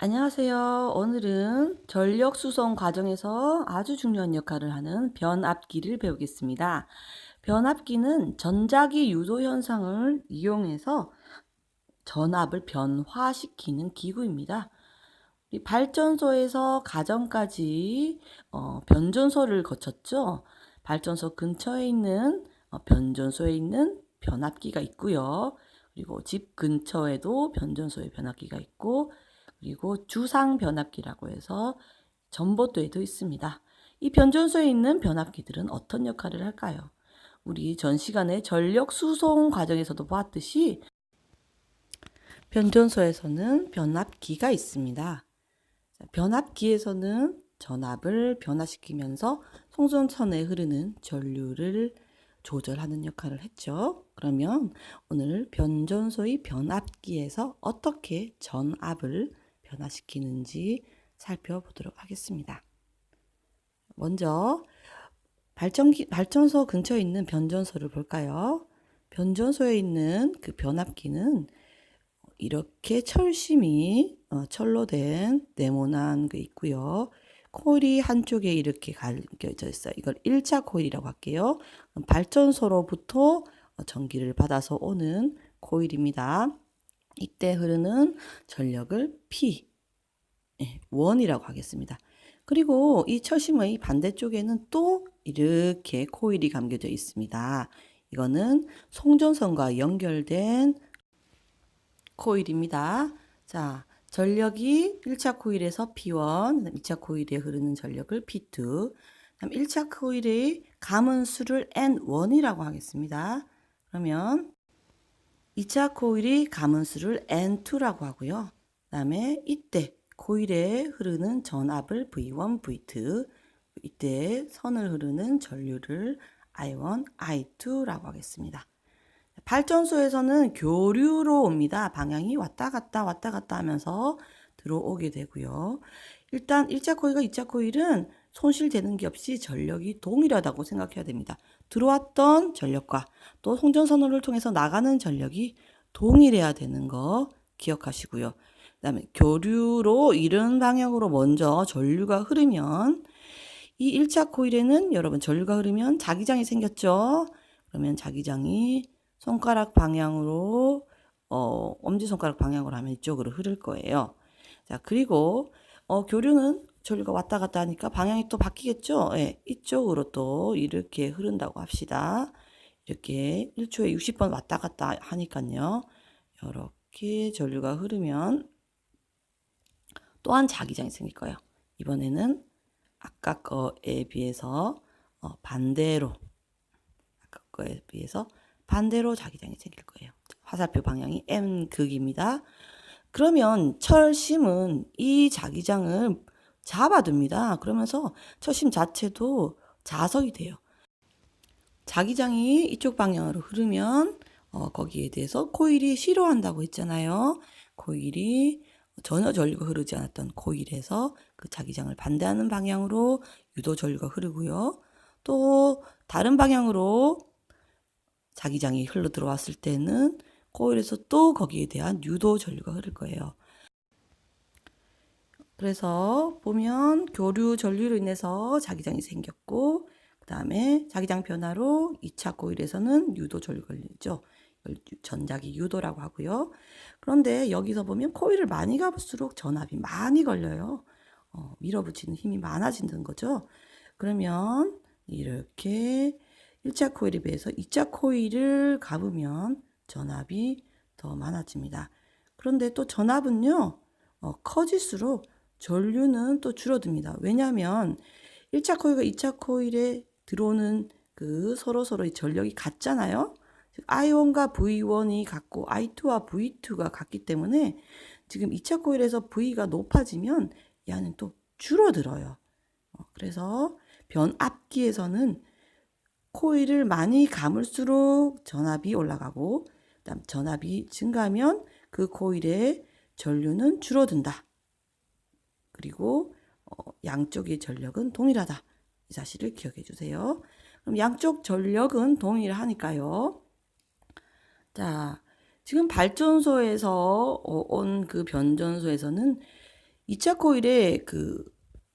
안녕하세요. 오늘은 전력 수송 과정에서 아주 중요한 역할을 하는 변압기를 배우겠습니다. 변압기는 전자기 유도 현상을 이용해서 전압을 변화시키는 기구입니다. 이 발전소에서 가정까지 변전소를 거쳤죠. 발전소 근처에 있는 변전소에 있는 변압기가 있고요. 그리고 집 근처에도 변전소에 변압기가 있고, 그리고 주상 변압기라고 해서 전봇대에도 있습니다. 이 변전소에 있는 변압기들은 어떤 역할을 할까요? 우리 전 시간에 전력 수송 과정에서도 보았듯이 변전소에서는 변압기가 있습니다. 변압기에서는 전압을 변화시키면서 송전선에 흐르는 전류를 조절하는 역할을 했죠. 그러면 오늘 변전소의 변압기에서 어떻게 전압을 변화시키는지 살펴보도록 하겠습니다. 먼저 발전소 근처에 있는 변전소를 볼까요? 변전소에 있는 그 변압기는 이렇게 철로 된 네모난 게 있고요. 코일이 한쪽에 이렇게 갈겨져 있어요. 이걸 1차 코일이라고 할게요. 발전소로부터 전기를 받아서 오는 코일입니다. 이때 흐르는 전력을 P, 원이라고 하겠습니다. 그리고 이 철심의 반대쪽에는 또 이렇게 코일이 감겨져 있습니다. 이거는 송전선과 연결된 코일입니다. 자, 전력이 1차 코일에서 P1, 2차 코일에 흐르는 전력을 P2, 그다음 1차 코일의 감은수를 N1이라고 하겠습니다. 그러면 2차 코일이 감은수를 N2라고 하고요. 그다음에 이때 코일에 흐르는 전압을 V1, V2, 이때 선을 흐르는 전류를 I1, I2라고 하겠습니다. 발전소에서는 교류로 옵니다. 방향이 왔다 갔다 하면서 들어오게 되고요. 일단 1차 코일과 2차 코일은 손실되는 게 없이 전력이 동일하다고 생각해야 됩니다. 들어왔던 전력과 또 송전선로를 통해서 나가는 전력이 동일해야 되는 거 기억하시고요. 그다음에 교류로 이런 방향으로 먼저 전류가 흐르면 이 1차 코일에는 여러분 전류가 흐르면 자기장이 생겼죠. 그러면 자기장이 손가락 방향으로 엄지손가락 방향으로 하면 이쪽으로 흐를 거예요. 자, 그리고 교류는 전류가 왔다 갔다 하니까 방향이 또 바뀌겠죠. 예, 이쪽으로 또 이렇게 흐른다고 합시다. 이렇게 1초에 60번 왔다 갔다 하니까요. 이렇게 전류가 흐르면 또한 자기장이 생길 거예요. 이번에는 아까 거에 비해서 반대로 아까 거에 비해서 반대로 자기장이 생길 거예요. 화살표 방향이 M극입니다. 그러면 철심은 이 자기장을 잡아둡니다. 그러면서 철심 자체도 자석이 돼요. 자기장이 이쪽 방향으로 흐르면 거기에 대해서 코일이 싫어한다고 했잖아요. 코일이 전혀 전류가 흐르지 않았던 코일에서 그 자기장을 반대하는 방향으로 유도 전류가 흐르고요. 또 다른 방향으로 자기장이 흘러 들어왔을 때는 코일에서 또 거기에 대한 유도 전류가 흐를 거예요. 그래서 보면 교류 전류로 인해서 자기장이 생겼고, 그 다음에 자기장 변화로 2차 코일에서는 유도 전류가 걸리죠. 전자기 유도라고 하고요. 그런데 여기서 보면 코일을 많이 가볼수록 전압이 많이 걸려요. 밀어붙이는 힘이 많아지는 거죠. 그러면 이렇게 1차 코일에 비해서 2차 코일을 가보면 전압이 더 많아집니다. 그런데 또 전압은요, 커질수록 전류는 또 줄어듭니다. 왜냐하면 1차 코일과 2차 코일에 들어오는 그 서로의 전력이 같잖아요. 즉 I1과 V1이 같고 I2와 V2가 같기 때문에 지금 2차 코일에서 V가 높아지면 얘는 또 줄어들어요. 그래서 변압기에서는 코일을 많이 감을수록 전압이 올라가고, 그다음 전압이 증가하면 그 코일의 전류는 줄어든다. 그리고 양쪽의 전력은 동일하다. 이 사실을 기억해 주세요. 그럼 양쪽 전력은 동일하니까요. 자, 지금 발전소에서 온 그 변전소에서는 2차 코일의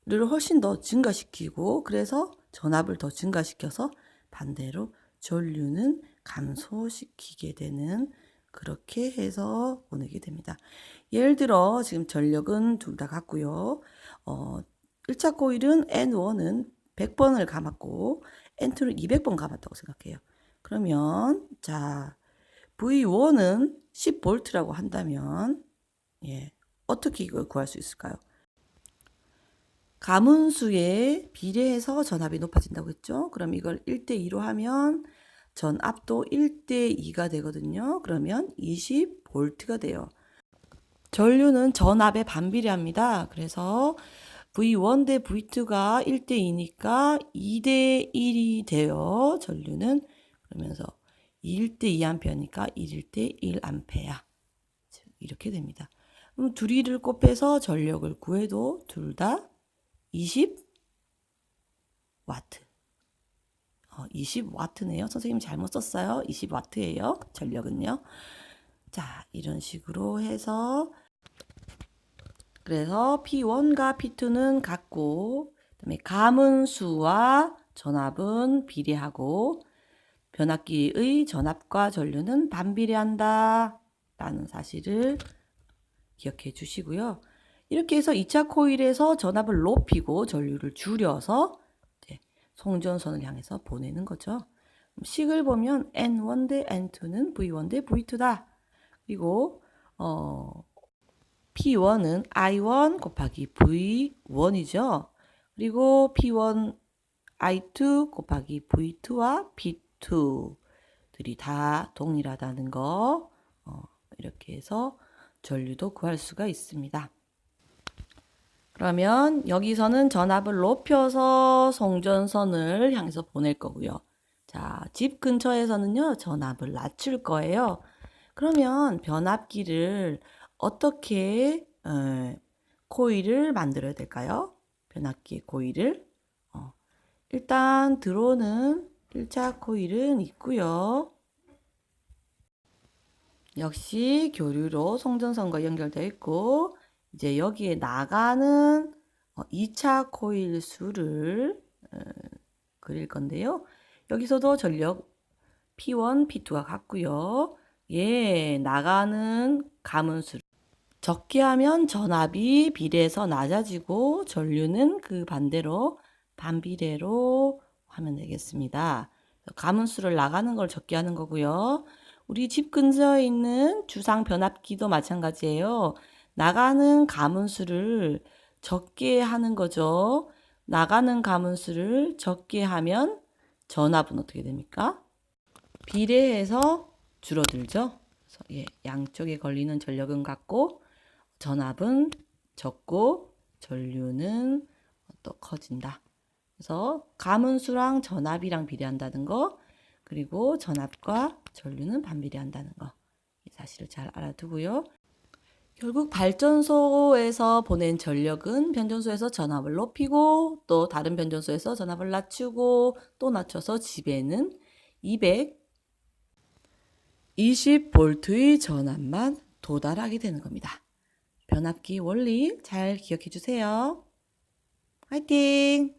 를 훨씬 더 증가시키고 그래서 전압을 더 증가시켜서 반대로 전류는 감소시키게 되는 그렇게 해서 보내게 됩니다. 예를 들어 지금 전력은 둘 다 같고요. 1차 코일은 N1은 100번을 감았고 N2는 200번 감았다고 생각해요. 그러면 자 V1은 10V라고 한다면 어떻게 이걸 구할 수 있을까요? 가문수에 비례해서 전압이 높아진다고 했죠. 그럼 이걸 1대2로 하면 전압도 1대2가 되거든요. 그러면 20V가 돼요. 전류는 전압에 반비례합니다. 그래서 V1 대 V2가 1대2니까 2대1이 돼요. 전류는. 그러면서 1대2A니까 1대1A. 이렇게 됩니다. 그럼 둘이를 곱해서 전력을 구해도 둘 다 20W. 20W네요. 선생님 잘못 썼어요. 20W예요. 전력은요. 자, 이런 식으로 해서 그래서 P1과 P2는 같고 그다음에 가문수와 전압은 비례하고 변압기의 전압과 전류는 반비례한다 라는 사실을 기억해 주시고요. 이렇게 해서 2차 코일에서 전압을 높이고 전류를 줄여서 이제 송전선을 향해서 보내는 거죠. 식을 보면 N1 대 N2는 V1 대 V2다. 그리고 P1은 I1 곱하기 V1이죠. 그리고 P1 I2 곱하기 V2와 P2들이 다 동일하다는 거 이렇게 해서 전류도 구할 수가 있습니다. 그러면 여기서는 전압을 높여서 송전선을 향해서 보낼 거고요. 자, 집 근처에서는요, 전압을 낮출 거예요. 그러면 변압기를 어떻게 코일을 만들어야 될까요? 변압기의 코일을 일단 들어오는 1차 코일은 있고요. 역시 교류로 송전선과 연결되어 있고 이제 여기에 나가는 2차 코일 수를 그릴 건데요. 여기서도 전력 P1, P2가 같고요. 나가는 가문수를 적게 하면 전압이 비례해서 낮아지고 전류는 그 반대로 반비례로 하면 되겠습니다. 가문수를 나가는 걸 적게 하는 거고요. 우리 집 근처에 있는 주상 변압기도 마찬가지예요. 나가는 가문수를 적게 하는 거죠. 나가는 가문수를 적게 하면 전압은 어떻게 됩니까? 비례해서 줄어들죠. 그래서 양쪽에 걸리는 전력은 같고 전압은 적고 전류는 또 커진다. 그래서 가문수랑 전압이랑 비례한다는 거, 그리고 전압과 전류는 반비례한다는 거, 이 사실을 잘 알아두고요. 결국 발전소에서 보낸 전력은 변전소에서 전압을 높이고 또 다른 변전소에서 전압을 낮추고 또 낮춰서 집에는 220V의 전압만 도달하게 되는 겁니다. 변압기 원리 잘 기억해 주세요. 화이팅!